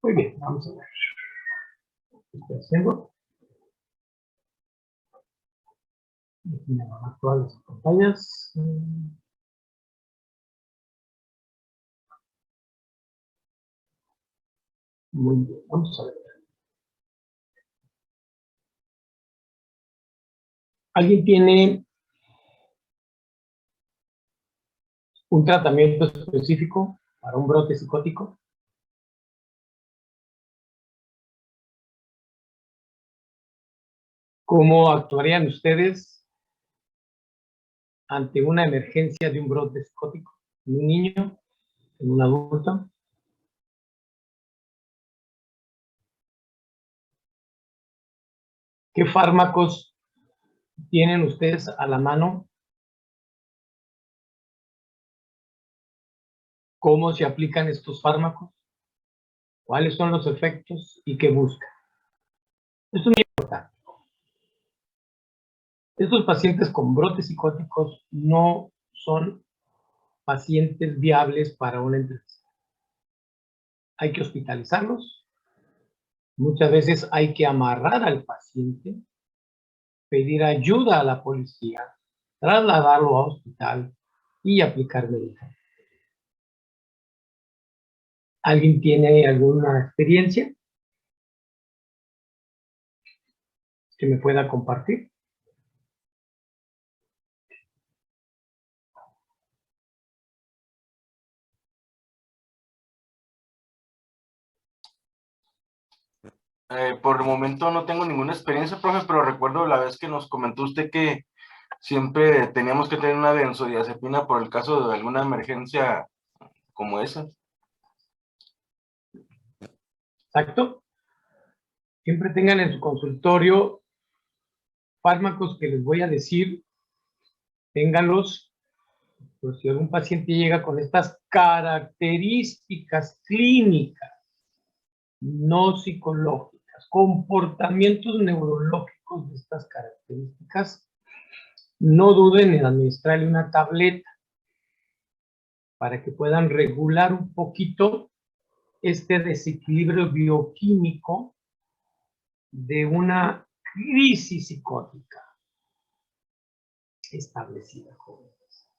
Muy bien, vamos a ver. ¿Qué estoy haciendo? Déjenme actuar las pantallas. Muy bien, vamos a ver. ¿Alguien tiene un tratamiento específico para un brote psicótico? ¿Cómo actuarían ustedes ante una emergencia de un brote psicótico? ¿En un niño? ¿En un adulto? ¿Qué fármacos tienen ustedes a la mano? ¿Cómo se aplican estos fármacos? ¿Cuáles son los efectos y qué buscan? Esto es muy importante. Estos pacientes con brotes psicóticos no son pacientes viables para una entrevista. Hay que hospitalizarlos. Muchas veces hay que amarrar al paciente, pedir ayuda a la policía, trasladarlo a hospital y aplicar medicamentos. ¿Alguien tiene alguna experiencia que me pueda compartir? Por el momento no tengo ninguna experiencia, profe, pero recuerdo la vez que nos comentó usted que siempre teníamos que tener una benzodiazepina por el caso de alguna emergencia como esa. Exacto. Siempre tengan en su consultorio fármacos que les voy a decir, ténganlos, por si algún paciente llega con estas características clínicas, no psicológicas, comportamientos neurológicos de estas características, no duden en administrarle una tableta para que puedan regular un poquito este desequilibrio bioquímico de una crisis psicótica establecida, jóvenes.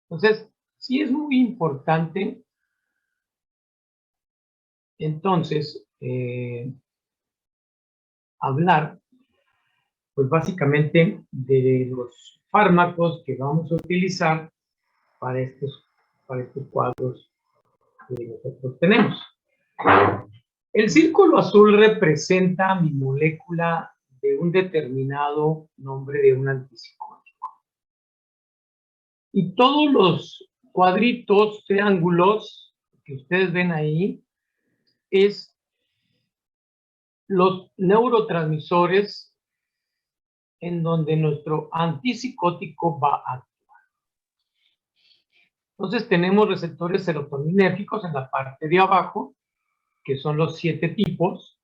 Entonces, sí es muy importante, entonces, hablar, pues básicamente, de los fármacos que vamos a utilizar para estos cuadros que nosotros tenemos. El círculo azul representa mi molécula de un determinado nombre de un antipsicótico. Y todos los cuadritos, triángulos que ustedes ven ahí, es los neurotransmisores en donde nuestro antipsicótico va a actuar. Entonces tenemos receptores serotoninérgicos en la parte de abajo, que son los 7 tipos,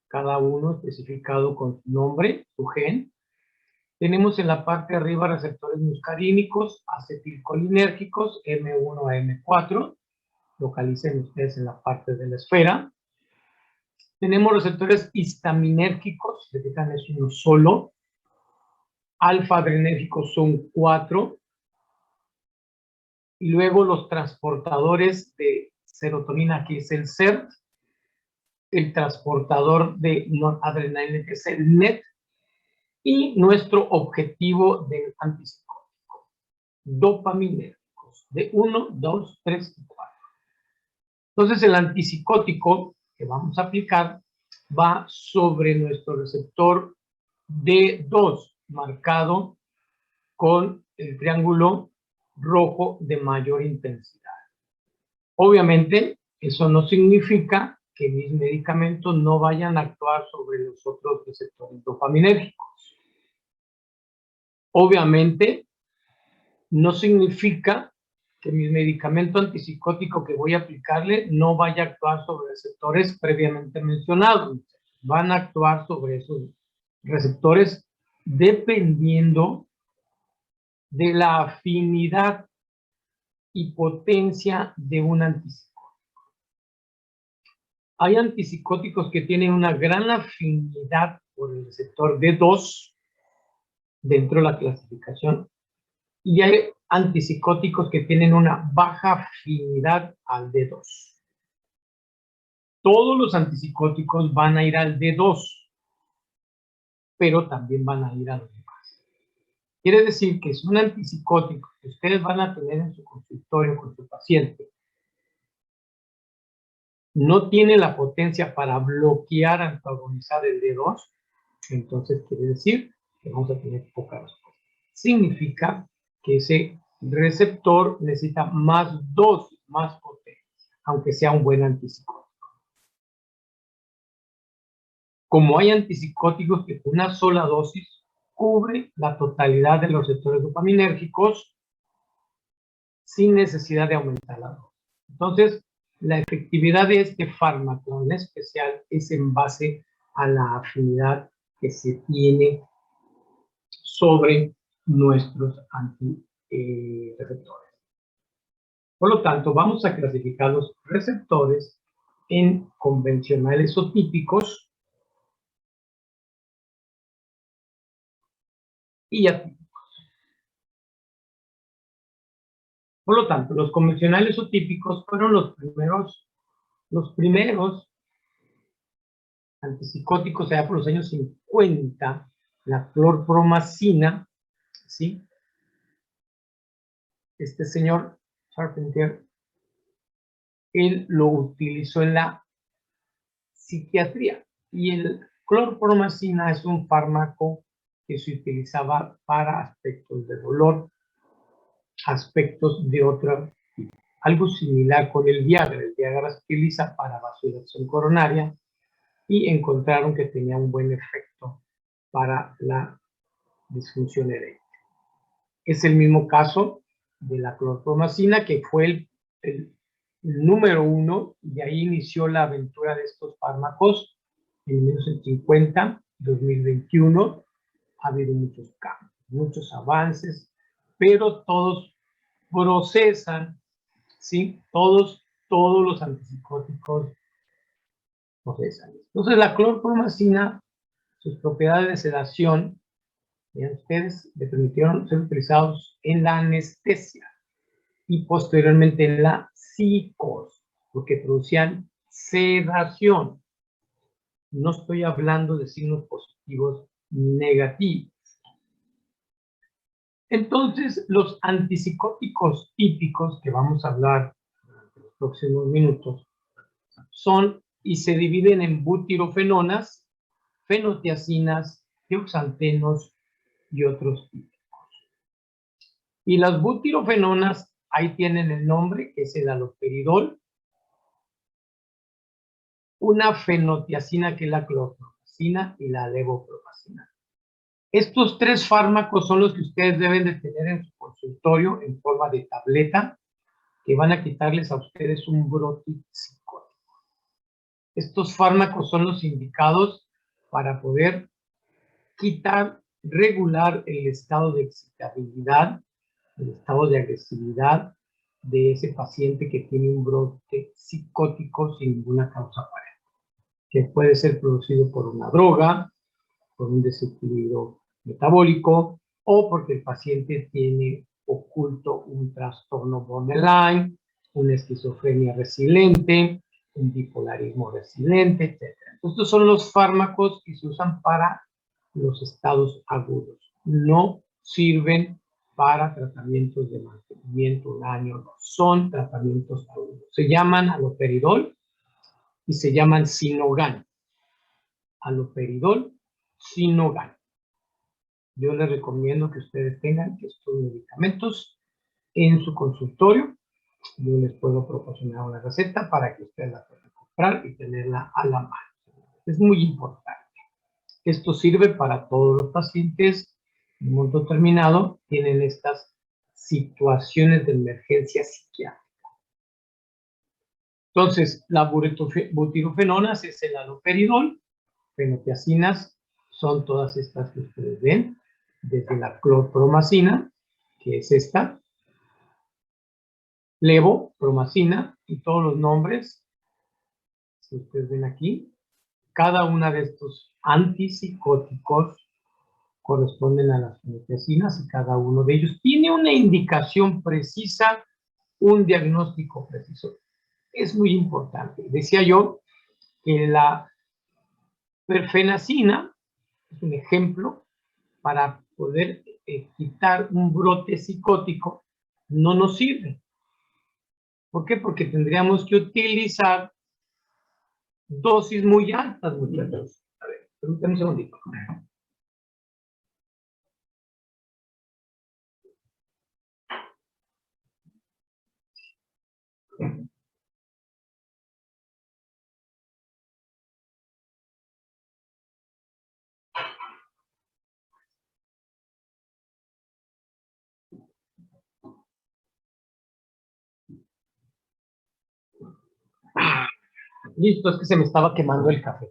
cada uno especificado con su nombre, su gen. Tenemos en la parte de arriba receptores muscarínicos, acetilcolinérgicos, M1 a M4, localicen ustedes en la parte de la esfera. Tenemos receptores histaminérgicos, se fijan, es uno solo. Alfa-adrenérgicos son 4. Y luego los transportadores de serotonina, que es el SERT, el transportador de noradrenalina, que es el NET, y nuestro objetivo del antipsicótico, dopaminérgicos, de 1, 2, 3 y 4. Entonces, el antipsicótico que vamos a aplicar va sobre nuestro receptor D2, marcado con el triángulo rojo de mayor intensidad. Obviamente, eso no significa que mis medicamentos no vayan a actuar sobre los otros receptores dopaminérgicos. Obviamente, no significa que mi medicamento antipsicótico que voy a aplicarle no vaya a actuar sobre receptores previamente mencionados. Van a actuar sobre esos receptores dependiendo de la afinidad y potencia de un antipsicótico. Hay antipsicóticos que tienen una gran afinidad por el receptor D2 dentro de la clasificación, y hay antipsicóticos que tienen una baja afinidad al D2. Todos los antipsicóticos van a ir al D2, pero también van a ir a los demás. Quiere decir que es un antipsicótico que ustedes van a tener en su consultorio con su paciente. No tiene la potencia para bloquear, antagonizar el D2, entonces quiere decir que vamos a tener poca respuesta. Significa que ese receptor necesita más dosis, más potencia, aunque sea un buen antipsicótico. Como hay antipsicóticos que con una sola dosis cubre la totalidad de los receptores dopaminérgicos sin necesidad de aumentar la dosis. Entonces, la efectividad de este fármaco en especial es en base a la afinidad que se tiene sobre nuestros antirreceptores. Por lo tanto, vamos a clasificar los receptores en convencionales o típicos y atípicos. Por lo tanto, los convencionales o típicos fueron los primeros antipsicóticos allá por los años 50, la clorpromazina, ¿sí? Este señor Charpentier, él lo utilizó en la psiquiatría, y el clorpromazina es un fármaco que se utilizaba para aspectos de dolor, aspectos de otro tipo. Algo similar con el Viagra. El Viagra se utiliza para vasodilatación coronaria y encontraron que tenía un buen efecto para la disfunción eréctil. Es el mismo caso de la clorpromazina, que fue el número 1, y ahí inició la aventura de estos fármacos en 1950, 2021. Ha habido muchos cambios, muchos avances, pero todos procesan, ¿sí? Todos los antipsicóticos procesan. Entonces, la clorpromazina, sus propiedades de sedación, vean ustedes, le permitieron ser utilizados en la anestesia y posteriormente en la psicosis, porque producían sedación. No estoy hablando de signos positivos ni negativos. Entonces, los antipsicóticos típicos, que vamos a hablar durante los próximos minutos, son y se dividen en butirofenonas, fenotiacinas, tioxantenos y otros típicos. Y las butirofenonas, ahí tienen el nombre, que es el haloperidol, una fenotiacina, que es la clorpromazina, y la levopromazina. Estos tres fármacos son los que ustedes deben de tener en su consultorio en forma de tableta, que van a quitarles a ustedes un brote psicótico. Estos fármacos son los indicados para poder quitar, regular el estado de excitabilidad, el estado de agresividad de ese paciente que tiene un brote psicótico sin ninguna causa aparente, que puede ser producido por una droga, por un desequilibrio metabólico, o porque el paciente tiene oculto un trastorno borderline, una esquizofrenia resiliente, un bipolarismo resiliente, etc. Estos son los fármacos que se usan para los estados agudos. No sirven para tratamientos de mantenimiento un año, no son tratamientos agudos. Se llaman haloperidol y se llaman Sinogan. Haloperidol, Sinogan. Yo les recomiendo que ustedes tengan estos medicamentos en su consultorio. Yo les puedo proporcionar una receta para que ustedes la puedan comprar y tenerla a la mano. Es muy importante. Esto sirve para todos los pacientes. En un momento determinado tienen estas situaciones de emergencia psiquiátrica. Entonces, la butirofenonas es el haloperidol, fenotiacinas son todas estas que ustedes ven, desde la clorpromazina, que es esta, levopromazina, y todos los nombres si ustedes ven aquí, cada una de estos antipsicóticos corresponden a las fenotecinas y cada uno de ellos tiene una indicación precisa, un diagnóstico preciso. Es muy importante. Decía yo que la perfenacina es un ejemplo para poder quitar un brote psicótico, no nos sirve. ¿Por qué? Porque tendríamos que utilizar dosis muy altas, muchachos. A ver, permítanme un segundito. Listo, es que se me estaba quemando el café.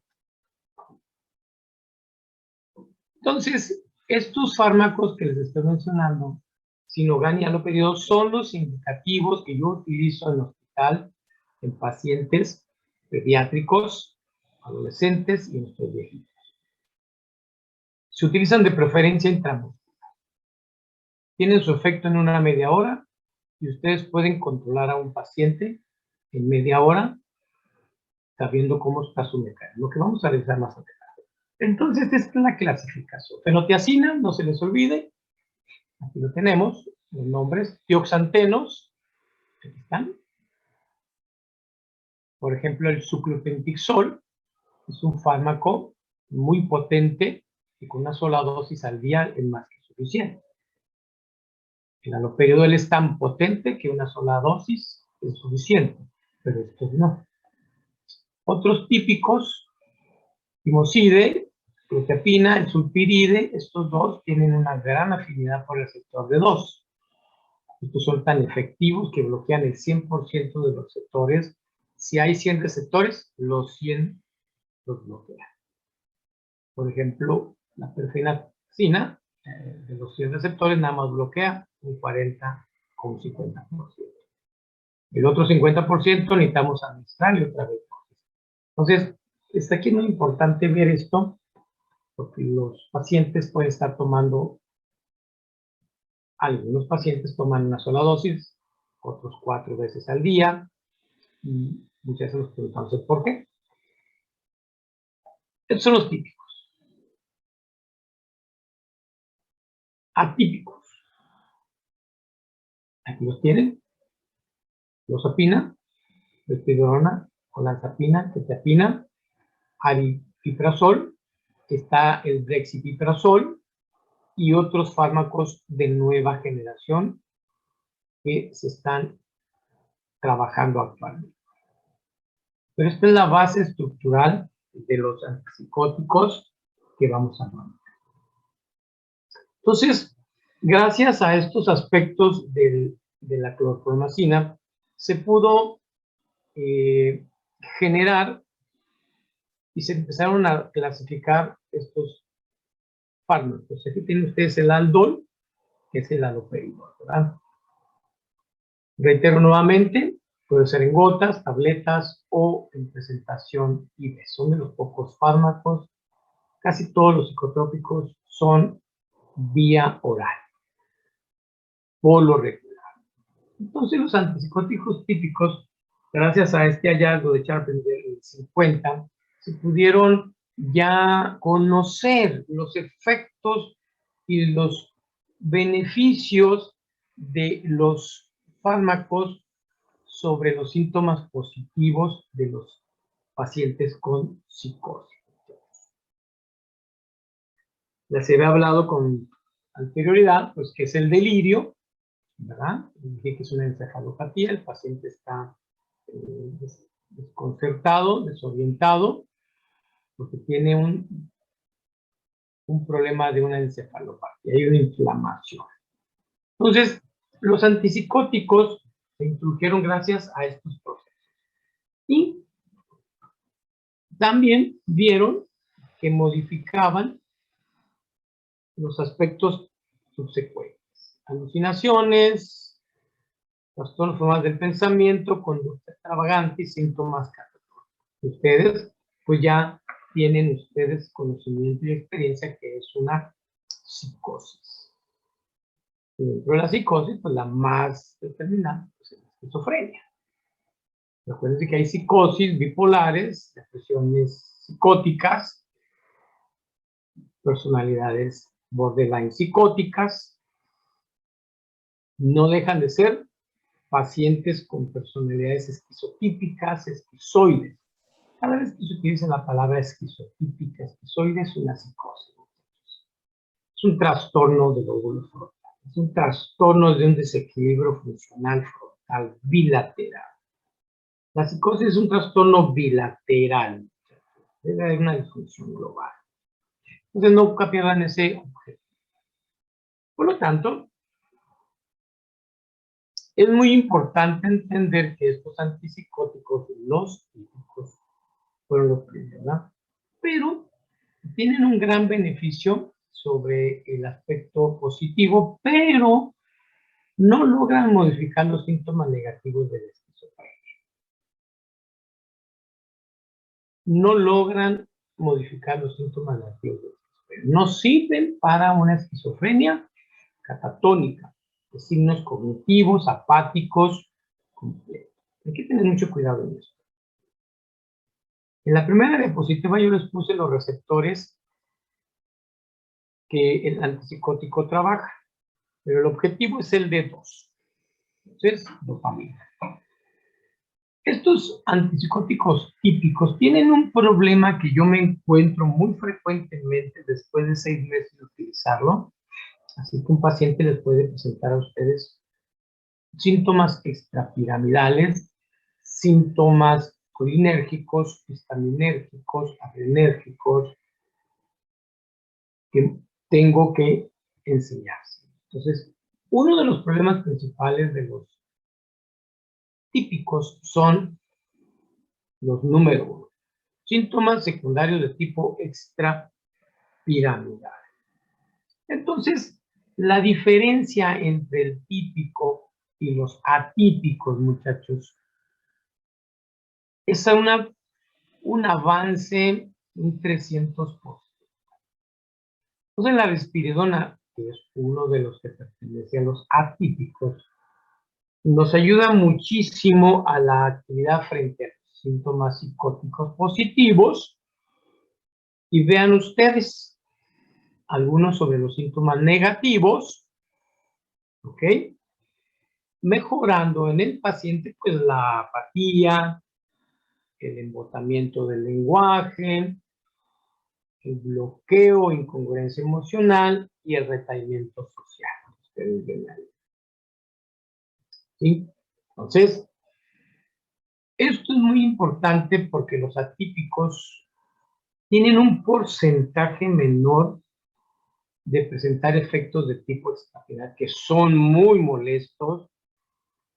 Entonces, estos fármacos que les estoy mencionando, Sinogan y Haloperidol, son los indicativos que yo utilizo en el hospital en pacientes pediátricos, adolescentes y en nuestros viejitos. Se utilizan de preferencia intramuscular. Tienen su efecto en una media hora y ustedes pueden controlar a un paciente en media hora sabiendo cómo está su mecanismo, lo que vamos a revisar más adelante. Entonces, esta es la clasificación. Fenotiazina, no se les olvide, aquí lo tenemos, los nombres, tioxantenos, aquí están. Por ejemplo, el suclopentixol es un fármaco muy potente y con una sola dosis al día es más que suficiente. El haloperidol es tan potente que una sola dosis es suficiente, pero estos no. Otros típicos, timoside, clozapina, el sulpiride, estos dos tienen una gran afinidad por el receptor de 2. Estos son tan efectivos que bloquean el 100% de los receptores. Si hay 100 receptores, los 100 los bloquean. Por ejemplo, la perfenacina, de los 100 receptores, nada más bloquea un 40 o un 50%. El otro 50% necesitamos administrarle otra vez. Entonces, está aquí muy importante ver esto, porque los pacientes pueden estar tomando, algunos pacientes toman una sola dosis, otros 4 veces al día, y muchas veces nos preguntamos el por qué. Estos son los típicos. Atípicos. Aquí los tienen. Clozapina, risperidona, olanzapina, quetiapina, aripiprazol, está el brexpiprazol y otros fármacos de nueva generación que se están trabajando actualmente. Pero esta es la base estructural de los antipsicóticos que vamos a ver. Entonces, gracias a estos aspectos de la clorpromazina, se pudo generar y se empezaron a clasificar estos fármacos. Aquí tienen ustedes el aldol, que es el haloperidol, ¿verdad? Reitero nuevamente, puede ser en gotas, tabletas o en presentación IV. Son de los pocos fármacos. Casi todos los psicotrópicos son vía oral, por lo regular. Entonces, los antipsicóticos típicos, gracias a este hallazgo de Charpentier del 50, se pudieron ya conocer los efectos y los beneficios de los fármacos sobre los síntomas positivos de los pacientes con psicosis. Ya se había hablado con anterioridad, pues, que es el delirio, ¿verdad? Dije que es una encefalopatía, el paciente está desconcertado, desorientado, porque tiene un problema de una encefalopatía, hay una inflamación. Entonces, los antipsicóticos se introdujeron gracias a estos procesos. Y también vieron que modificaban los aspectos subsecuentes. Alucinaciones, trastornos formales del pensamiento, conducta extravagante y síntomas catastróficos. Ustedes, pues ya tienen ustedes conocimiento y experiencia que es una psicosis. Y dentro de la psicosis, pues la más determinante pues, es la esquizofrenia. Recuerden que hay psicosis bipolares, depresiones psicóticas, personalidades borderline psicóticas, no dejan de ser pacientes con personalidades esquizotípicas, esquizoides. Cada vez que se utiliza la palabra esquizotípica, esquizoide, es una psicosis. Es un trastorno del lóbulo frontal. Es un trastorno de un desequilibrio funcional frontal bilateral. La psicosis es un trastorno bilateral. Debe haber una disfunción global. Entonces, nunca pierdan ese objeto. Por lo tanto, es muy importante entender que estos antipsicóticos, los típicos, fueron los primeros, ¿verdad? Pero tienen un gran beneficio sobre el aspecto positivo, pero no logran modificar los síntomas negativos de la esquizofrenia. No logran modificar los síntomas negativos de la esquizofrenia. No sirven para una esquizofrenia catatónica, de signos cognitivos, apáticos, completos. Hay que tener mucho cuidado en eso. En la primera diapositiva yo les puse los receptores que el antipsicótico trabaja, pero el objetivo es el D2. Entonces, dopamina. Estos antipsicóticos típicos tienen un problema que yo me encuentro muy frecuentemente después de 6 meses de utilizarlo. Así que un paciente les puede presentar a ustedes síntomas extrapiramidales, síntomas colinérgicos, histaminérgicos, adrenérgicos, que tengo que enseñarse. Entonces, uno de los problemas principales de los típicos son los número 1. Síntomas secundarios de tipo extrapiramidal. Entonces, la diferencia entre el típico y los atípicos, muchachos, es un avance un 300%. Entonces, la risperidona, que es uno de los que pertenece a los atípicos, nos ayuda muchísimo a la actividad frente a los síntomas psicóticos positivos. Y vean ustedes algunos sobre los síntomas negativos, ¿ok? Mejorando en el paciente, pues la apatía, el embotamiento del lenguaje, el bloqueo, incongruencia emocional y el retraimiento social. Ustedes ven ahí. ¿Sí? Entonces, esto es muy importante porque los atípicos tienen un porcentaje menor de presentar efectos de tipo extrapiramidal que son muy molestos,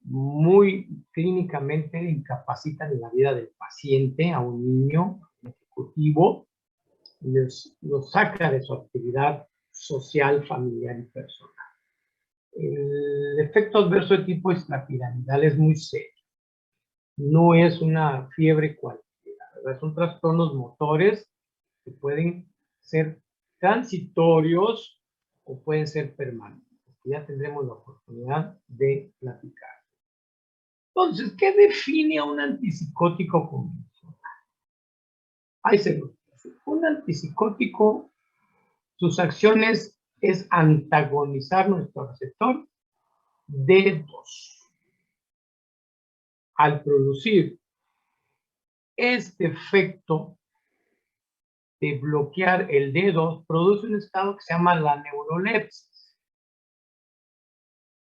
muy clínicamente incapacitan en la vida del paciente, a un niño, un ejecutivo, lo saca de su actividad social, familiar y personal. El efecto adverso de tipo extrapiramidal es muy serio. No es una fiebre cualquiera, ¿verdad? Son trastornos motores que pueden ser transitorios o pueden ser permanentes. Ya tendremos la oportunidad de platicar. Entonces, ¿qué define a un antipsicótico convencional? Ahí se lo dice. Un antipsicótico, sus acciones es antagonizar nuestro receptor D2. Al producir este efecto de bloquear el D2, produce un estado que se llama la neurolepsis.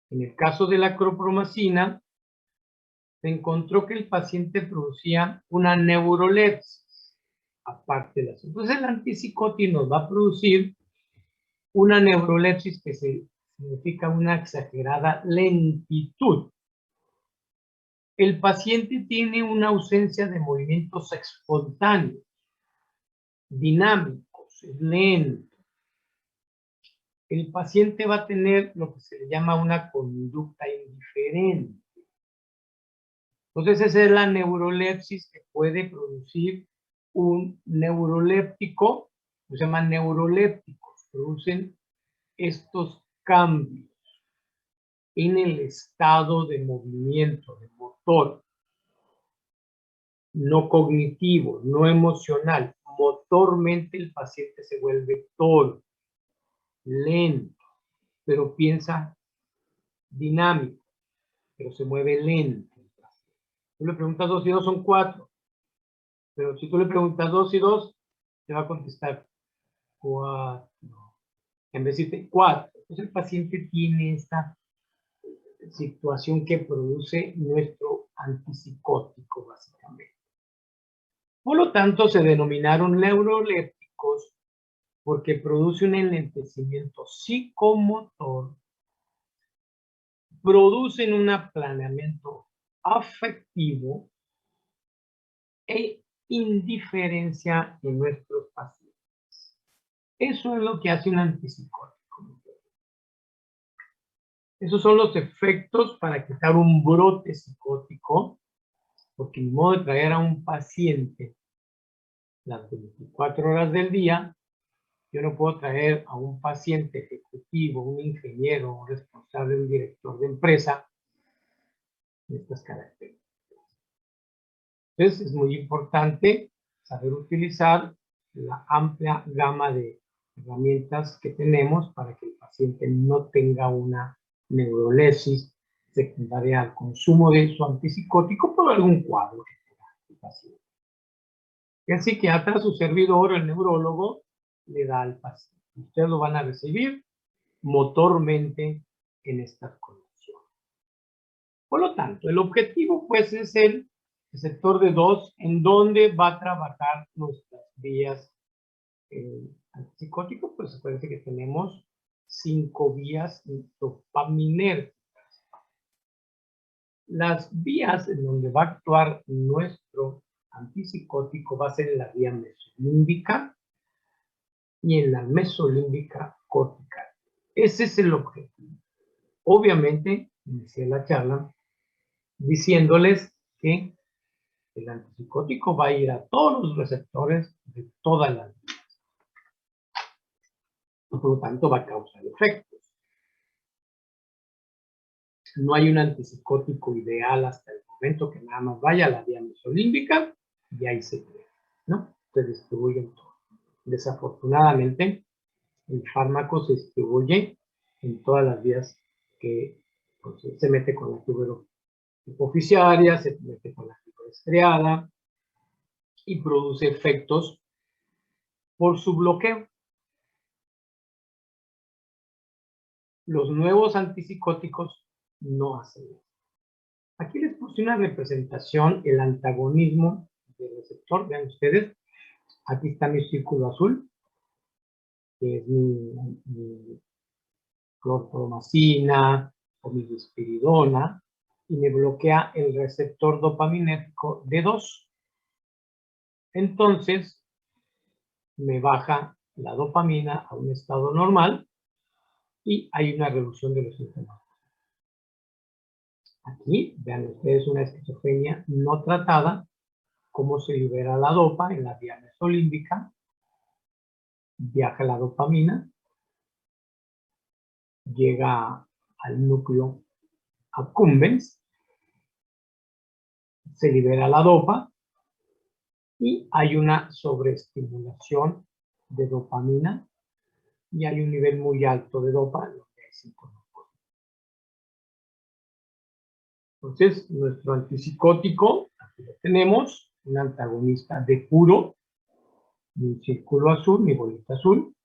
En el caso de la clopromacina, se encontró que el paciente producía una neurolepsis, aparte de las. Entonces el antipsicótico nos va a producir una neurolepsis que significa una exagerada lentitud. El paciente tiene una ausencia de movimientos espontáneos, dinámicos, es lento. El paciente va a tener lo que se le llama una conducta indiferente. Entonces esa es la neurolepsis que puede producir un neuroléptico, se llaman neurolépticos, producen estos cambios en el estado de movimiento, de motor, no cognitivo, no emocional. Motormente el paciente se vuelve torpe, lento, pero piensa dinámico, pero se mueve lento. Tú le preguntas 2 y 2 son 4, pero si tú le preguntas 2 y 2, te va a contestar 4, en vez de decirte 4. Entonces el paciente tiene esta situación que produce nuestro antipsicótico, básicamente. Por lo tanto, se denominaron neurolépticos porque produce un enlentecimiento psicomotor, producen un aplanamiento afectivo e indiferencia en nuestros pacientes. Eso es lo que hace un antipsicótico. Esos son los efectos para quitar un brote psicótico, porque ni modo de traer a un paciente las 24 horas del día. Yo no puedo traer a un paciente ejecutivo, un ingeniero, un responsable, un director de empresa de estas características. Entonces es muy importante saber utilizar la amplia gama de herramientas que tenemos para que el paciente no tenga una neurolepsis secundaria al consumo de su antipsicótico por algún cuadro que tenga el paciente. El psiquiatra, su servidor, el neurólogo, le da al paciente. Ustedes lo van a recibir motormente en estas condiciones. Por lo tanto, el objetivo pues es el receptor de 2, en donde va a trabajar nuestras vías antipsicóticos. Pues acuérdense que tenemos 5 vías dopaminérgicas. Las vías en donde va a actuar nuestro antipsicótico va a ser en la vía mesolímbica y en la mesolímbica cortical. Ese es el objetivo. Obviamente, inicié la charla diciéndoles que el antipsicótico va a ir a todos los receptores de todas las vías. Por lo tanto, va a causar efectos. No hay un antipsicótico ideal hasta el momento que nada más vaya a la vía mesolímbica y ahí se crea, ¿no? Se distribuyen todo. Desafortunadamente, el fármaco se distribuye en todas las vías que pues, se mete con la tuberosidad hipoficiaria, se mete con la fibra estriada y produce efectos por su bloqueo. Los nuevos antipsicóticos no hacen eso. Aquí les puse una representación, el antagonismo del receptor. Vean ustedes, aquí está mi círculo azul, que es mi clorpromacina o mi risperidona, y me bloquea el receptor dopaminérgico D2. Entonces, me baja la dopamina a un estado normal y hay una reducción de los síntomas. Aquí, vean ustedes una esquizofrenia no tratada, cómo se libera la dopa en la vía mesolímbica, viaja la dopamina, llega al núcleo accumbens, se libera la dopa y hay una sobreestimulación de dopamina y hay un nivel muy alto de dopa, lo que hay síntomas. Entonces, nuestro antipsicótico, aquí lo tenemos, un antagonista de puro, mi círculo azul, mi bolita azul,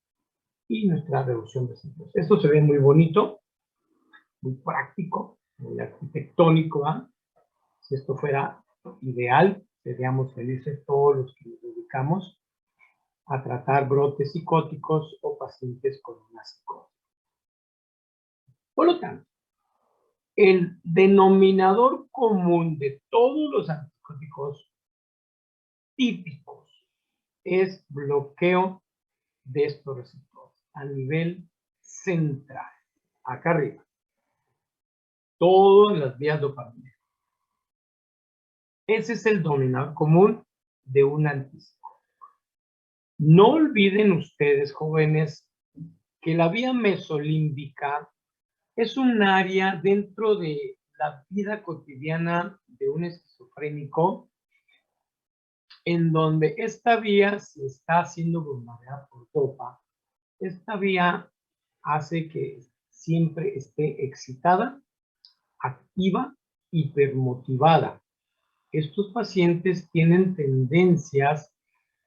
y nuestra reducción de síntomas. Esto se ve muy bonito, muy práctico, muy arquitectónico. ¿eh? Si esto fuera ideal, seríamos felices todos los que nos dedicamos a tratar brotes psicóticos o pacientes con una psicosis. Por lo tanto, el denominador común de todos los antipsicóticos típicos es bloqueo de estos receptores a nivel central, acá arriba. Todas las vías dopaminérgicas. Ese es el denominador común de un antipsicótico. No olviden ustedes, jóvenes, que la vía mesolímbica es un área dentro de la vida cotidiana de un esquizofrénico en donde esta vía se está siendo bombardeada por dopa. Esta vía hace que siempre esté excitada, activa, hipermotivada. Estos pacientes tienen tendencias,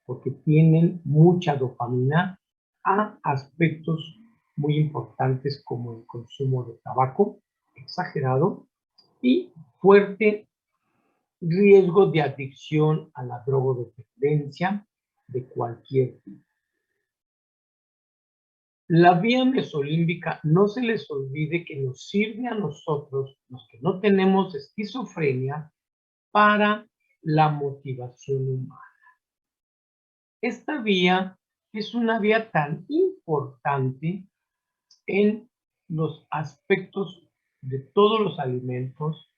porque tienen mucha dopamina, a aspectos muy importantes como el consumo de tabaco exagerado y fuerte riesgo de adicción a la drogodependencia de cualquier tipo. La vía mesolímbica, no se les olvide que nos sirve a nosotros, los que no tenemos esquizofrenia, para la motivación humana. Esta vía es una vía tan importante en los aspectos de todos los alimentos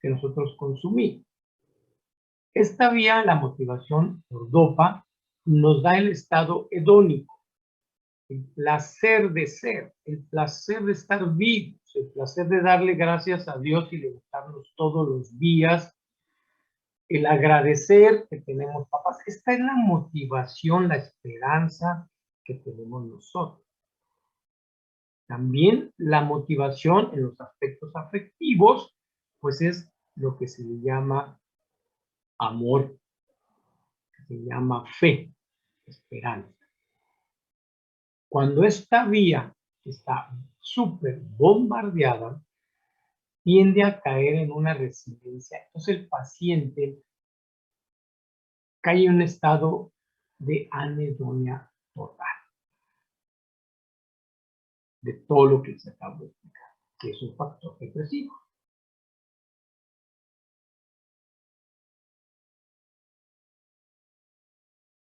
que nosotros consumimos. Esta vía, la motivación por dopa, nos da el estado hedónico, el placer de ser, el placer de estar vivos, el placer de darle gracias a Dios y levantarnos todos los días, el agradecer que tenemos papás. Esta es la motivación, la esperanza que tenemos nosotros. También la motivación en los aspectos afectivos, pues es lo que se le llama amor, se llama fe, esperanza. Cuando esta vía está súper bombardeada, tiende a caer en una resiliencia. Entonces el paciente cae en un estado de anedonia total, de todo lo que se acaba de explicar, que es un factor depresivo.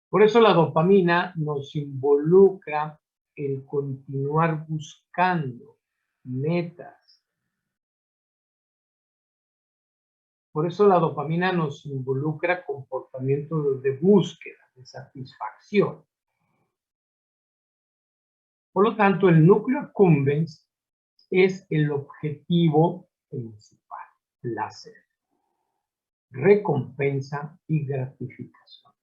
Por eso la dopamina nos involucra el continuar buscando metas. Por eso la dopamina nos involucra comportamientos de búsqueda, de satisfacción. Por lo tanto, el núcleo accumbens es el objetivo principal: placer, recompensa y gratificación.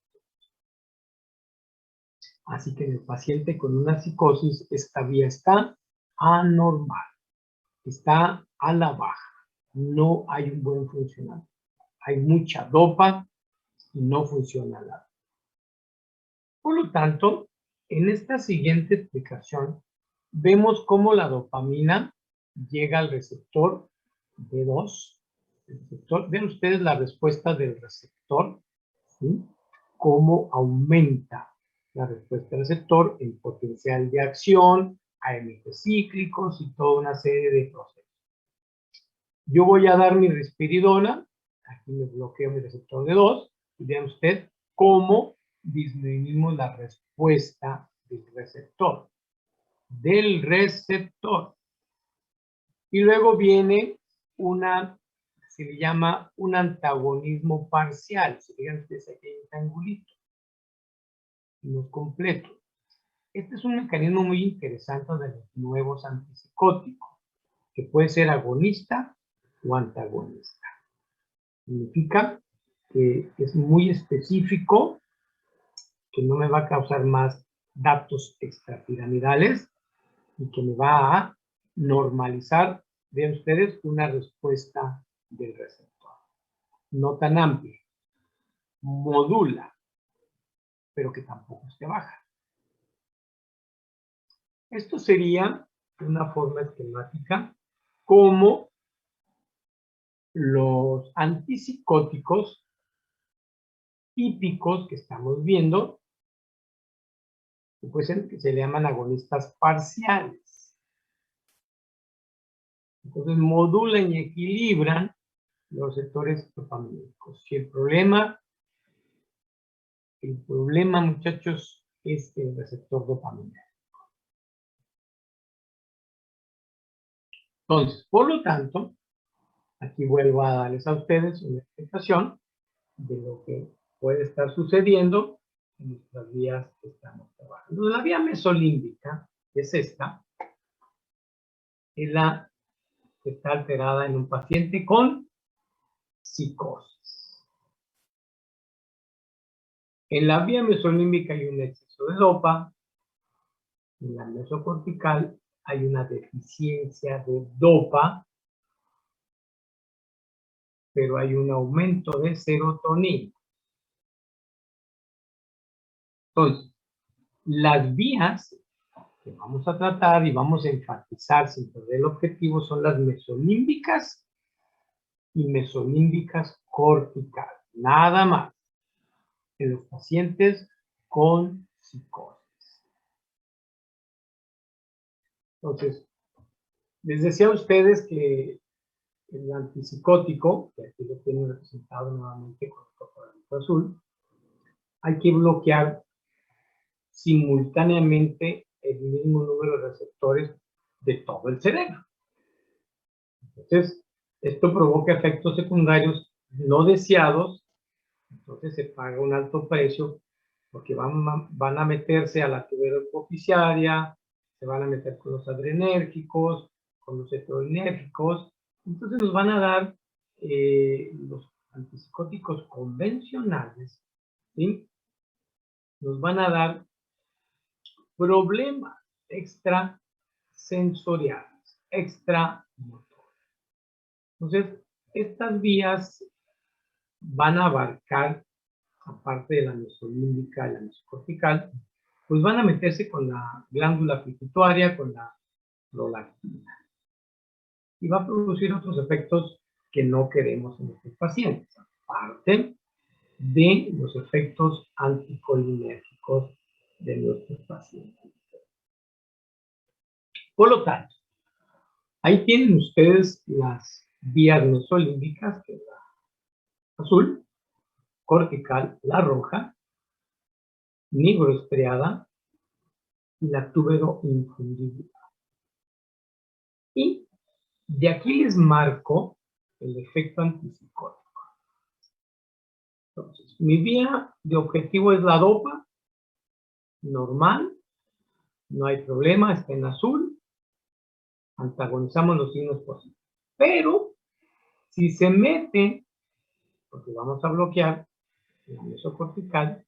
Así que en el paciente con una psicosis, esta vía está anormal, está a la baja, no hay un buen funcionamiento. Hay mucha dopa y no funciona nada. Por lo tanto, en esta siguiente explicación, vemos cómo la dopamina llega al receptor D2. Ven ustedes la respuesta del receptor, ¿sí? Cómo aumenta la respuesta del receptor, el potencial de acción, AMP cíclicos y toda una serie de procesos. Yo voy a dar mi risperidona, aquí me bloqueo mi receptor D2, y vean usted cómo disminuimos la respuesta del receptor. Y luego viene se le llama un antagonismo parcial. Si fijan ustedes, aquí hay un triangulito, no es completo. Este es un mecanismo muy interesante de los nuevos antipsicóticos, que puede ser agonista o antagonista. Significa que es muy específico, que no me va a causar más datos extrapiramidales y que me va a normalizar, vean ustedes, una respuesta del receptor. No tan amplia, modula, pero que tampoco esté baja. Esto sería una forma esquemática como los antipsicóticos típicos que estamos viendo, pues que se le llaman agonistas parciales. Entonces modulan y equilibran los receptores dopamínicos. Si el problema, muchachos, es el receptor dopamina. Entonces, por lo tanto, Aquí vuelvo a darles a ustedes una explicación de lo que puede estar sucediendo en nuestras vías que estamos trabajando. La vía mesolímbica, que es esta, es la que está alterada en un paciente con psicosis. En la vía mesolímbica hay un exceso de dopa, en la mesocortical hay una deficiencia de dopa, pero hay un aumento de serotonina. Entonces, las vías que vamos a tratar y vamos a enfatizar sin perder el objetivo son las mesolímbicas y mesolímbicas corticales. Nada más en los pacientes con psicosis. Entonces, les decía a ustedes que el antipsicótico, que aquí lo tienen representado nuevamente con el cuadradito azul, hay que bloquear simultáneamente el mismo número de receptores de todo el cerebro. Entonces, esto provoca efectos secundarios no deseados, entonces se paga un alto precio porque van a meterse a la tuberosidad hipoficiaria, se van a meter con los adrenérgicos, con los esteroidérgicos, entonces nos van a dar los antipsicóticos convencionales, ¿sí? Nos van a dar problemas extrasensoriales, extramotores. Entonces, estas vías van a abarcar, aparte de la mesolímbica y la mesocortical, pues van a meterse con la glándula pituitaria, con la prolactina. Y va a producir otros efectos que no queremos en estos pacientes, aparte de los efectos anticolinérgicos de nuestros pacientes. Por lo tanto, ahí tienen ustedes las vías mesolímbicas, que es la azul, cortical, la roja, nigroestriada y la tuberoinfundibular. Y de aquí les marco el efecto antipsicótico. Entonces, mi vía de objetivo es la dopa, normal, no hay problema, está en azul, antagonizamos los signos positivos. Pero, si se mete, porque vamos a bloquear la mesocortical,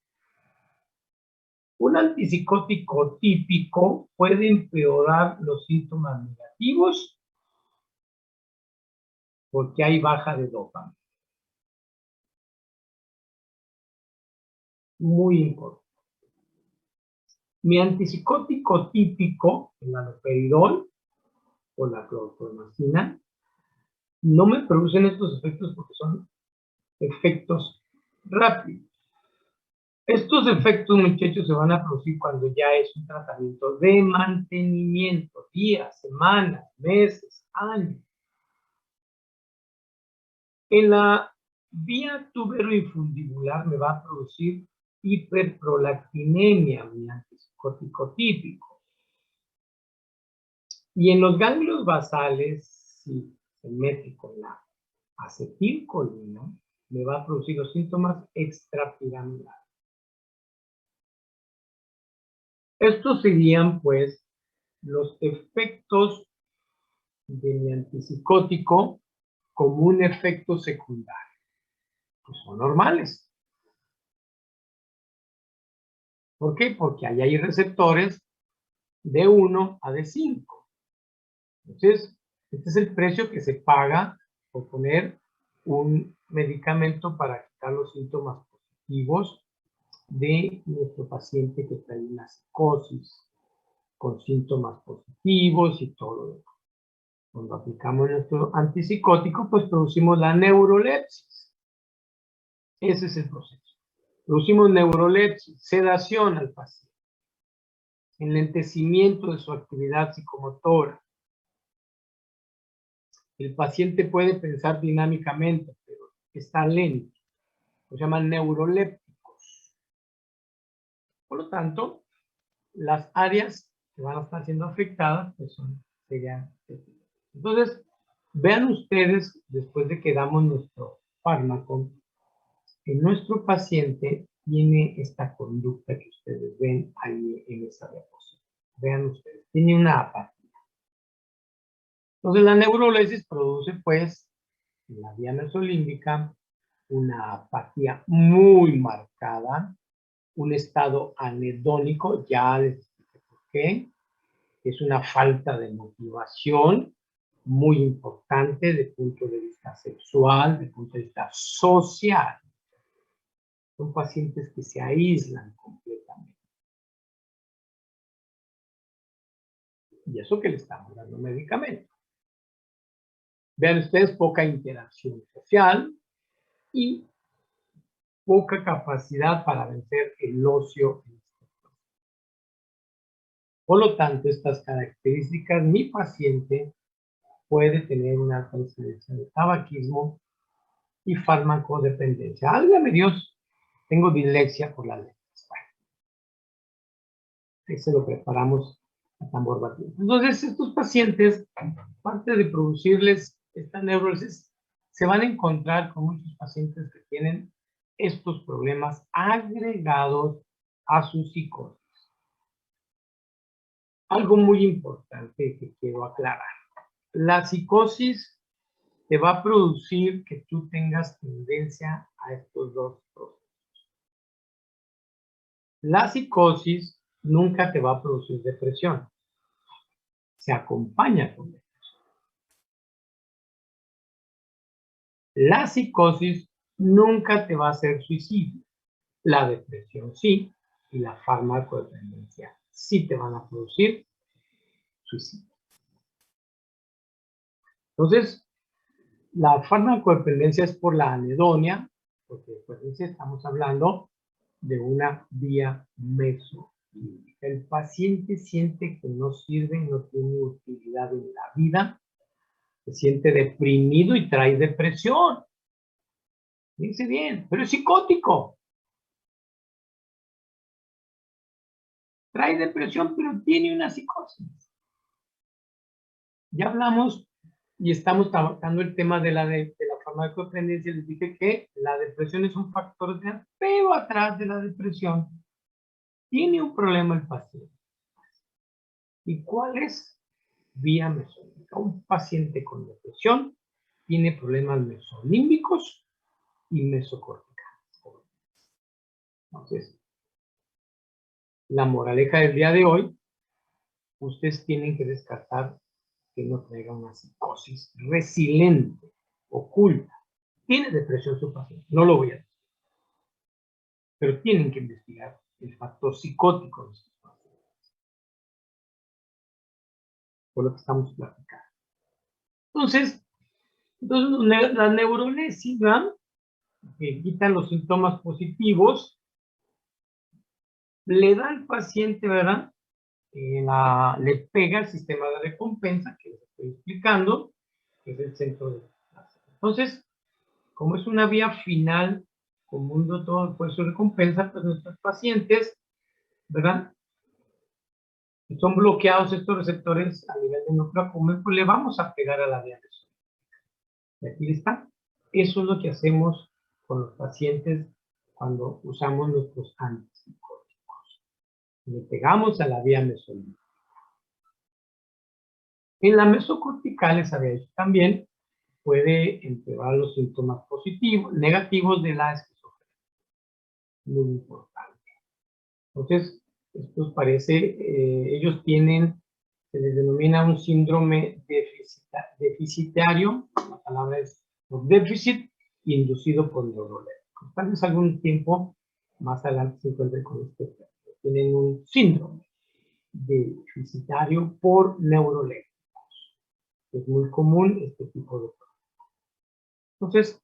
un antipsicótico típico puede empeorar los síntomas negativos porque hay baja de dopamina. Muy importante. Mi antipsicótico típico, el haloperidol o la clorpromazina, no me producen estos efectos porque son efectos rápidos. Estos efectos, muchachos, se van a producir cuando ya es un tratamiento de mantenimiento, días, semanas, meses, años. En la vía tuberoinfundibular me va a producir hiperprolactinemia, mi antipsicótico típico. Y en los ganglios basales, si se mete con la acetilcolina, me va a producir los síntomas extrapiramidales. Estos serían, pues, los efectos de mi antipsicótico como un efecto secundario. Pues son normales. ¿Por qué? Porque ahí hay receptores de 1 a de 5. Entonces, este es el precio que se paga por poner un medicamento para quitar los síntomas positivos de nuestro paciente que trae una psicosis con síntomas positivos y todo eso. Cuando aplicamos nuestro antipsicótico, pues producimos la neurolepsis. Ese es el proceso. Producimos neurolepsis, sedación al paciente, enlentecimiento de su actividad psicomotora. El paciente puede pensar dinámicamente, pero está lento. Se llaman neurolépticos. Por lo tanto, las áreas que van a estar siendo afectadas pues serían. Entonces, Vean ustedes, después de que damos nuestro fármaco, que nuestro paciente tiene esta conducta que ustedes ven ahí en esa diapositiva. Vean ustedes, tiene una apatía. Entonces la neurolesis produce pues en la vía mesolímbica una apatía muy marcada, un estado anhedónico, ya les expliqué por qué, es una falta de motivación muy importante desde el punto de vista sexual, desde el punto de vista social. Son pacientes que se aíslan completamente. Y eso que le estamos dando medicamento. Vean ustedes, poca interacción social y poca capacidad para vencer el ocio. Por lo tanto, estas características, mi paciente puede tener una alta incidencia de tabaquismo y farmacodependencia. Álgame Dios, tengo dislexia por la ley. Bueno, ese lo preparamos a tambor batido. Entonces, estos pacientes, aparte de producirles esta neurosis, se van a encontrar con muchos pacientes que tienen estos problemas agregados a su psicosis. Algo muy importante que quiero aclarar. La psicosis te va a producir que tú tengas tendencia a estos dos procesos. La psicosis nunca te va a producir depresión. Se acompaña con depresión. La psicosis nunca te va a hacer suicidio. La depresión sí, y la farmacodependencia sí te van a producir suicidio. Entonces, la farmacodependencia es por la anedonia, porque pues estamos hablando de una vía mesolímbica. El paciente siente que no sirve, no tiene utilidad en la vida, se siente deprimido y trae depresión. Fíjense bien, pero es psicótico. Trae depresión, pero tiene una psicosis. Ya hablamos y estamos trabajando el tema de la farmacodependencia. Les dije que la depresión es un factor de apego atrás de la depresión. Tiene un problema el paciente. ¿Y cuál es? Vía mesolímbica. Un paciente con depresión tiene problemas mesolímbicos y mesocorticales. Entonces, la moraleja del día de hoy, ustedes tienen que descartar que no traiga una psicosis resiliente, oculta. Tiene depresión su paciente, no lo voy a decir. Pero tienen que investigar el factor psicótico de sus pacientes. Por lo que estamos platicando. Entonces la neurolesis, ¿verdad? Que quitan los síntomas positivos, le da al paciente, ¿verdad? Le pega el sistema de recompensa, que les estoy explicando, que es el centro de la. Entonces, como es una vía final, común de todo pues su recompensa, pues nuestros pacientes, ¿verdad? Si son bloqueados estos receptores a nivel de núcleo accumbens, pues le vamos a pegar a la vía mesolímbica. Y aquí está. Eso es lo que hacemos con los pacientes cuando usamos nuestros antipsicóticos. Le pegamos a la vía mesolímbica. En la mesocortical, les había dicho también, puede empeorar los síntomas positivos, negativos de la esquizofrenia. Muy importante. Entonces, esto parece, ellos tienen, se les denomina un síndrome deficitario, la palabra es déficit inducido por neurolépticos. Tal vez algún tiempo más adelante se encuentren con este tema. Tienen un síndrome deficitario por neurolépticos. Es muy común este tipo de problemas. Entonces,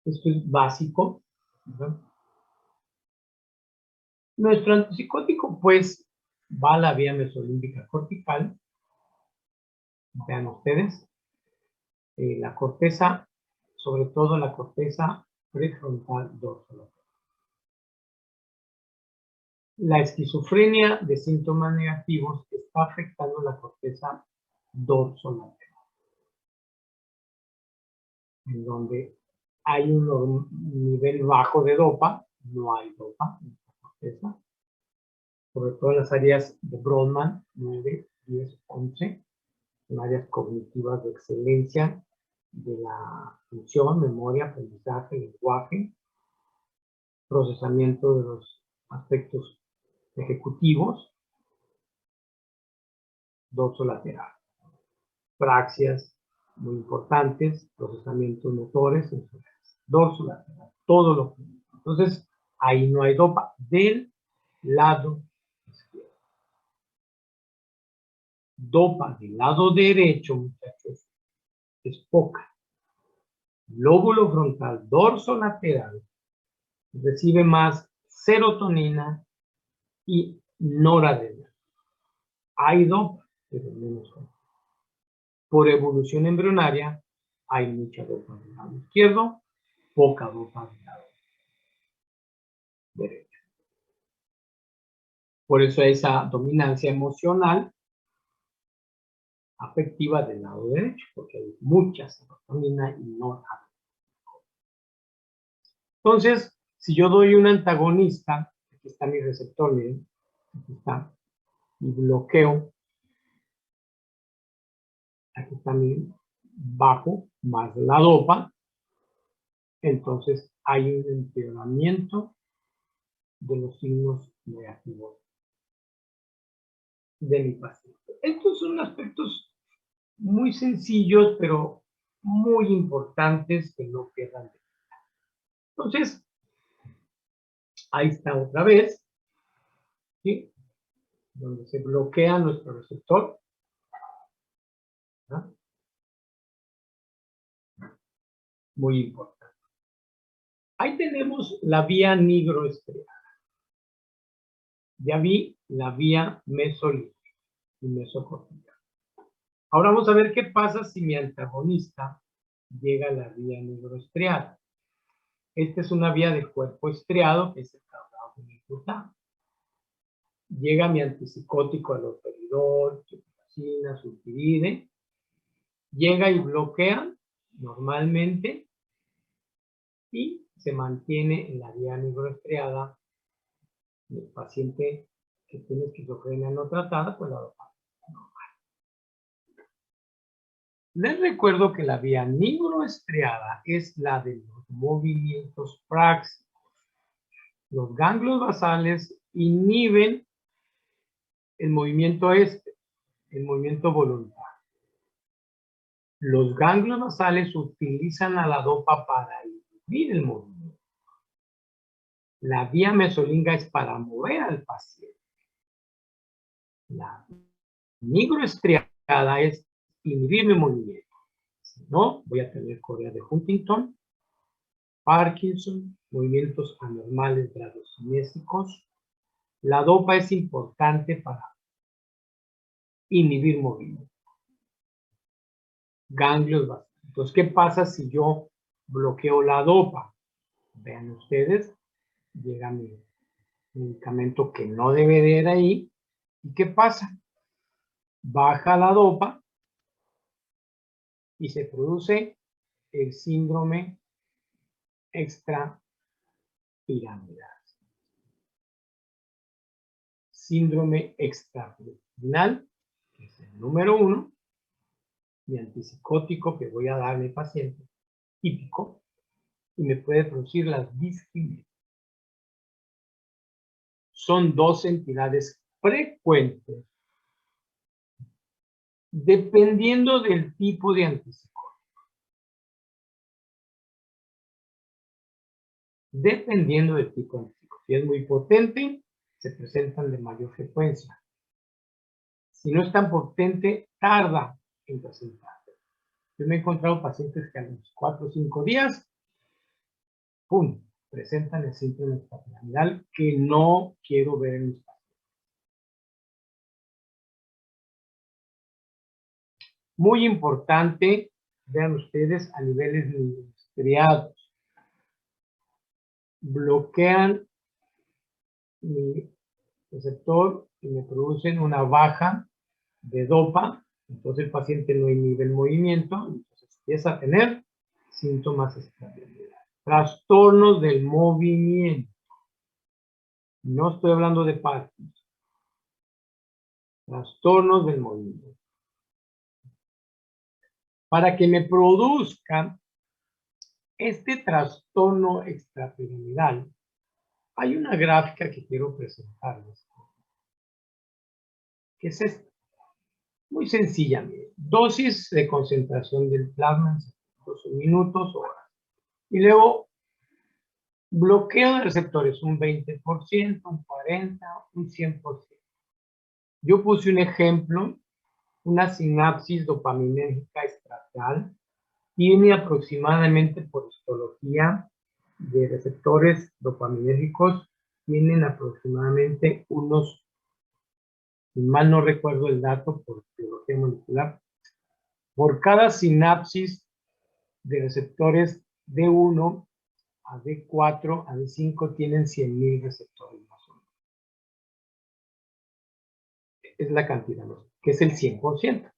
esto es básico, ¿verdad? Nuestro antipsicótico, pues, va a la vía mesolímbica cortical. Vean ustedes, la corteza, sobre todo la corteza prefrontal dorsolateral. La esquizofrenia de síntomas negativos está afectando la corteza dorsolateral. en donde hay un nivel bajo de dopa, no hay dopa, sobre todo en las áreas de Brodmann, 9, 10, 11, en áreas cognitivas de excelencia, de la función, memoria, aprendizaje, lenguaje, procesamiento de los aspectos ejecutivos, dorsolateral. Praxias muy importantes, procesamientos motores, dorsolateral, todo lo que... Entonces, ahí no hay dopa del lado izquierdo. Dopa del lado derecho, muchachos, es poca. Lóbulo frontal, dorsolateral, recibe más serotonina y noradrenalina. Hay dopa, pero menos dopa. Por evolución embrionaria, hay mucha dopa del lado izquierdo, poca dopa del lado derecho. Por eso esa dominancia emocional afectiva del lado derecho, porque hay mucha serotonina y noradrenalina. Entonces, si yo doy un antagonista, aquí está mi receptor, miren, aquí está, y bloqueo, aquí está mi bajo más la dopa, entonces hay un empeoramiento de los signos negativos de mi paciente. Estos son aspectos muy sencillos, pero muy importantes que no quedan de vista. Entonces, ahí está otra vez, ¿sí? Donde se bloquea nuestro receptor. ¿No? Muy importante. Ahí tenemos la vía nigroestriada. Ya vi la vía mesolítica y mesocortical. Ahora vamos a ver qué pasa si mi antagonista llega a la vía nigroestriada. Esta es una vía de cuerpo estriado, que es el carbamazepina. Llega mi antipsicótico haloperidol, sulfasina, sulfiride. Llega y bloquea normalmente y se mantiene en la vía nigroestriada. El paciente que tiene esquizofrenia no tratada, pues la dopamina normal. Les recuerdo que la vía nigroestriada es la de los movimientos práxicos. Los ganglios basales inhiben el movimiento el movimiento voluntario. Los ganglios basales utilizan a la dopa para inhibir el movimiento. La vía mesolinga es para mover al paciente. La nigroestriada es inhibir el movimiento. Si no, voy a tener corea de Huntington, Parkinson, movimientos anormales bradocinéticos. La dopa es importante para inhibir movimiento. Ganglios basales. Entonces, ¿qué pasa si yo bloqueo la dopa? Vean ustedes, llega mi medicamento que no debe de ir ahí. ¿Y qué pasa? Baja la dopa y se produce el síndrome extrapiramidal. Síndrome extrapiramidal, que es el número 1, mi antipsicótico que voy a dar a mi paciente, típico, y me puede producir las disquimias. Son dos entidades frecuentes dependiendo del tipo de antipsicótico. Dependiendo del tipo de antipsicótico. Si es muy potente, se presentan de mayor frecuencia. Si no es tan potente, tarda en presentarse. Yo me he encontrado pacientes que a los 4 o 5 días, ¡pum!, presentan el síndrome extrapiramidal que no quiero ver en mis pacientes. Muy importante, vean ustedes, a niveles nigroestriados. Bloquean mi receptor y me producen una baja de dopa, entonces el paciente no inhibe el movimiento, entonces empieza a tener síntomas extrapiramidales. Trastornos del movimiento. No estoy hablando de Parkinson. Trastornos del movimiento. Para que me produzca este trastorno extrapiramidal, hay una gráfica que quiero presentarles, que es esta. Muy sencilla, miren. Dosis de concentración del plasma en 12 minutos, horas. Y luego, bloqueo de receptores, un 20%, un 40%, un 100%. Yo puse un ejemplo, una sinapsis dopaminérgica estrateal tiene aproximadamente, por histología de receptores dopaminérgicos, tienen aproximadamente unos, si mal no recuerdo el dato por biología molecular, por cada sinapsis de receptores D1 a D4 a D5 tienen 100,000 receptores más o menos. Es la cantidad, ¿no? Que es el 100%.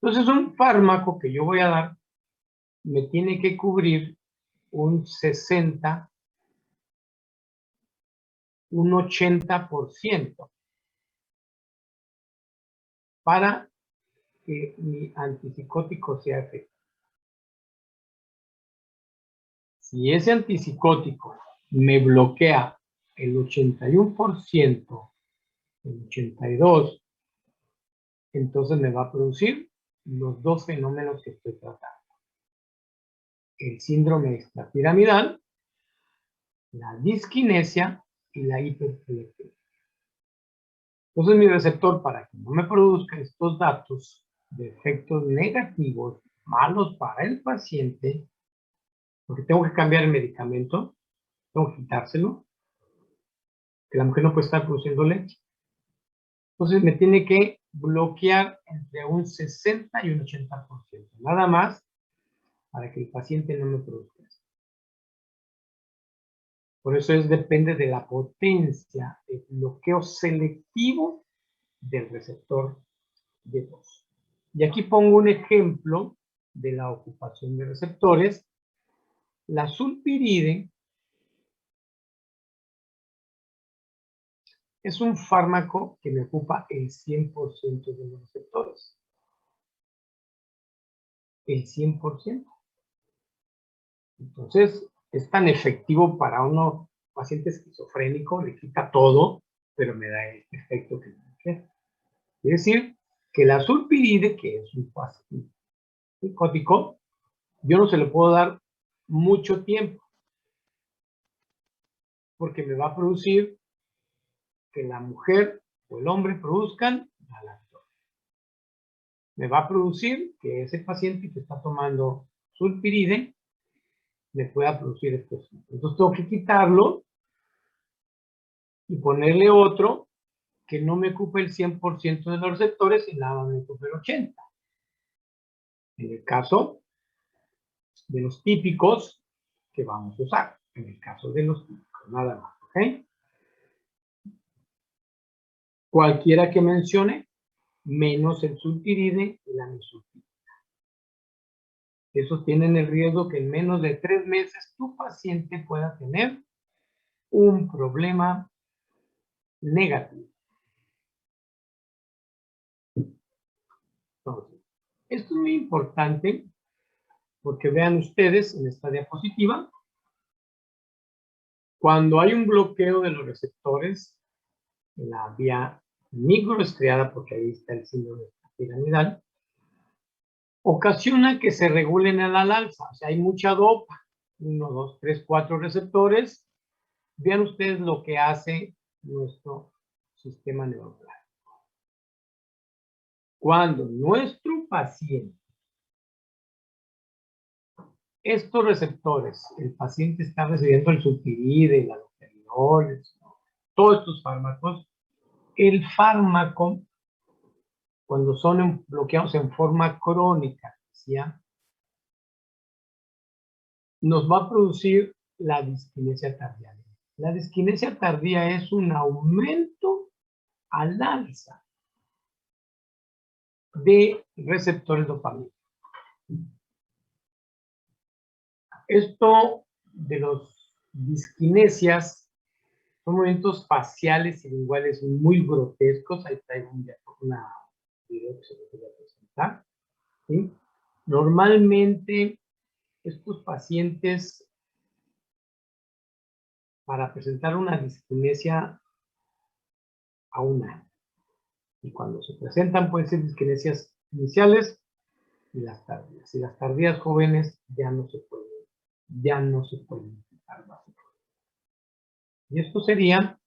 Entonces, un fármaco que yo voy a dar me tiene que cubrir un 60, un 80% para que mi antipsicótico sea efectivo. Si ese antipsicótico me bloquea el 81%, el 82%, entonces me va a producir los dos fenómenos que estoy tratando. El síndrome extrapiramidal, la disquinesia y la hiperproliferación. Entonces mi receptor, para que no me produzca estos datos de efectos negativos, malos para el paciente, porque tengo que cambiar el medicamento, tengo que quitárselo, que la mujer no puede estar produciendo leche. Entonces me tiene que bloquear entre un 60 y un 80%, nada más para que el paciente no me produzca eso. Por eso depende de la potencia de bloqueo selectivo del receptor D2. Y aquí pongo un ejemplo de la ocupación de receptores. La sulpiride es un fármaco que me ocupa el 100% de los receptores. El 100%. Entonces, es tan efectivo para uno paciente esquizofrénico, le quita todo, pero me da el efecto que no quiere. Quiere decir que la sulpiride, que es un psicótico, yo no se lo puedo dar mucho tiempo, porque me va a producir que la mujer o el hombre produzcan galactose. Me va a producir que ese paciente que está tomando sulpiride me pueda producir estos. Entonces tengo que quitarlo y ponerle otro que no me ocupe el 100% de los receptores y nada me ocupe el 80%. En el caso de los típicos que vamos a usar. En el caso de los típicos, nada más, ¿ok? Cualquiera que mencione, menos el sulpiride y la mesulpirida. Esos tienen el riesgo que en menos de 3 meses tu paciente pueda tener un problema negativo. Entonces, esto es muy importante porque vean ustedes en esta diapositiva, cuando hay un bloqueo de los receptores en la vía microestriada, porque ahí está el síndrome piramidal, ocasiona que se regulen al alza. O sea, hay mucha dopa. 1, 2, 3, 4 receptores. Vean ustedes lo que hace nuestro sistema neuronal. Cuando nuestro paciente, estos receptores, el paciente está recibiendo el sulpiride, la loperidol, todos estos fármacos, el fármaco, cuando son bloqueados en forma crónica, ¿ya? Nos va a producir la disquinesia tardía. La disquinesia tardía es un aumento al alza de receptores dopamina. Esto de los disquinesias son movimientos faciales y linguales muy grotescos. Ahí traigo una video que se los voy a presentar. ¿Sí? Normalmente estos pacientes, para presentar una disquinesia a un año, y cuando se presentan pueden ser disquinesias iniciales y las tardías. Y las tardías jóvenes ya no se pueden quitar básicamente. Y esto sería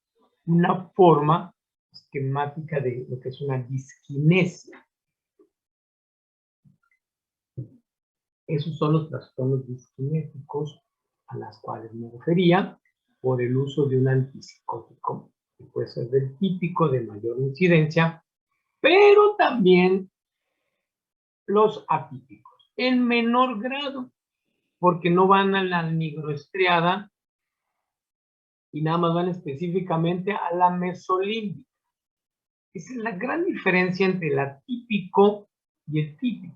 una forma esquemática de lo que es una disquinesia. Esos son los trastornos disquinéticos a los cuales me refería por el uso de un antipsicótico, que puede ser del típico de mayor incidencia, pero también los atípicos, en menor grado, porque no van a la nigroestriada y nada más van específicamente a la mesolímbica. Esa es la gran diferencia entre el atípico y el típico.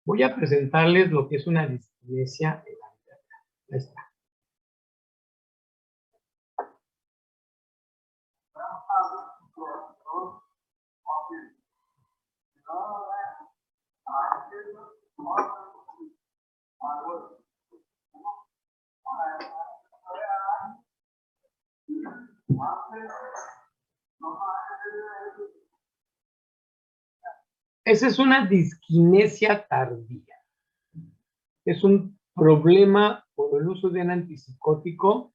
Voy a presentarles lo que es una disquinesia en la vida real. Ahí está. Esa es una disquinesia tardía. Es un problema por el uso de un antipsicótico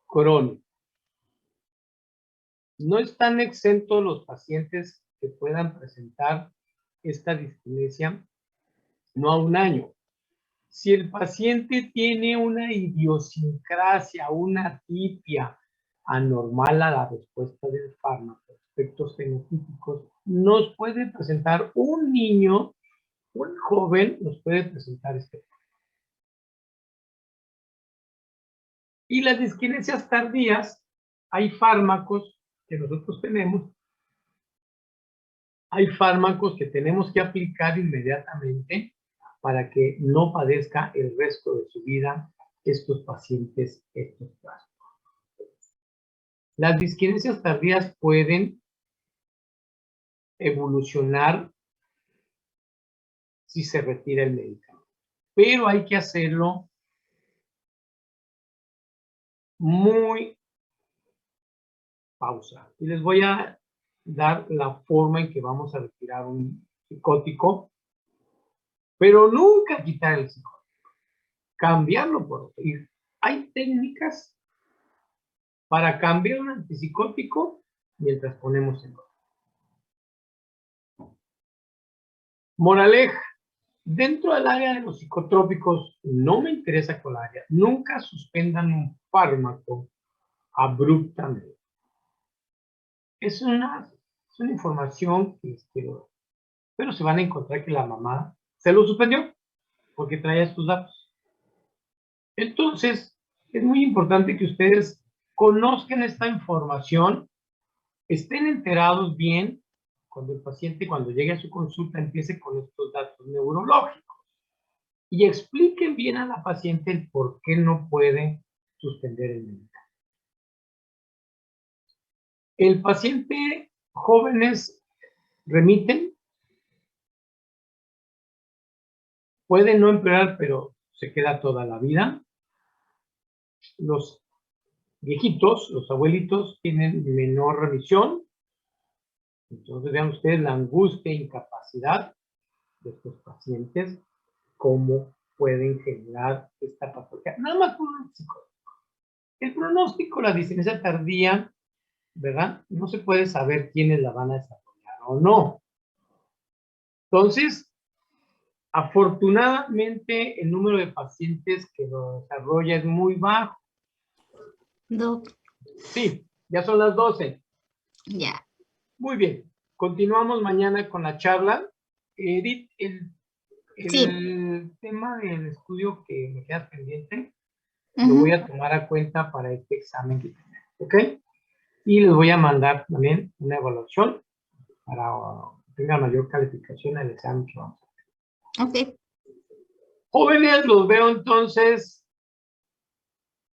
crónico. No están exentos los pacientes que puedan presentar esta disquinesia no a un año. Si el paciente tiene una idiosincrasia, una atipia anormal a la respuesta del fármaco, aspectos fenotípicos, nos puede presentar un niño, un joven, nos puede presentar este problema. Y las disquinesias tardías, hay fármacos que nosotros tenemos, hay fármacos que tenemos que aplicar inmediatamente para que no padezca el resto de su vida estos pacientes, estos casos. Las disquinesias tardías pueden evolucionar si se retira el medicamento, pero hay que hacerlo muy pausado. Y les voy a dar la forma en que vamos a retirar un psicótico, pero nunca quitar el psicótico, cambiarlo por otro. Y hay técnicas para cambiar un antipsicótico mientras ponemos el otro. Moraleja, dentro del área de los psicotrópicos, no me interesa cuál área, nunca suspendan un fármaco abruptamente. Es una información que pero se van a encontrar que la mamá se lo suspendió porque traía estos datos. Entonces, es muy importante que ustedes conozcan esta información, estén enterados bien cuando el paciente, cuando llegue a su consulta, empiece con estos datos neurológicos y expliquen bien a la paciente el por qué no puede suspender el medicamento. El paciente, jóvenes remiten, puede no empeorar, pero se queda toda la vida. Los viejitos, los abuelitos, tienen menor remisión. Entonces vean ustedes la angustia e incapacidad de estos pacientes, cómo pueden generar esta patología. Nada más por un psicólogo. El pronóstico, la discinencia tardía, ¿verdad? No se puede saber quiénes la van a desarrollar o no. Entonces, afortunadamente, el número de pacientes que lo desarrolla es muy bajo. Sí, ya son las 12. Ya. Muy bien. Continuamos mañana con la charla. Edith, el tema del estudio que me queda pendiente, lo voy a tomar a cuenta para este examen que tenemos, ¿ok? Y les voy a mandar también una evaluación para que tenga mayor calificación al examen que vamos a hacer. Ok. Jóvenes, los veo entonces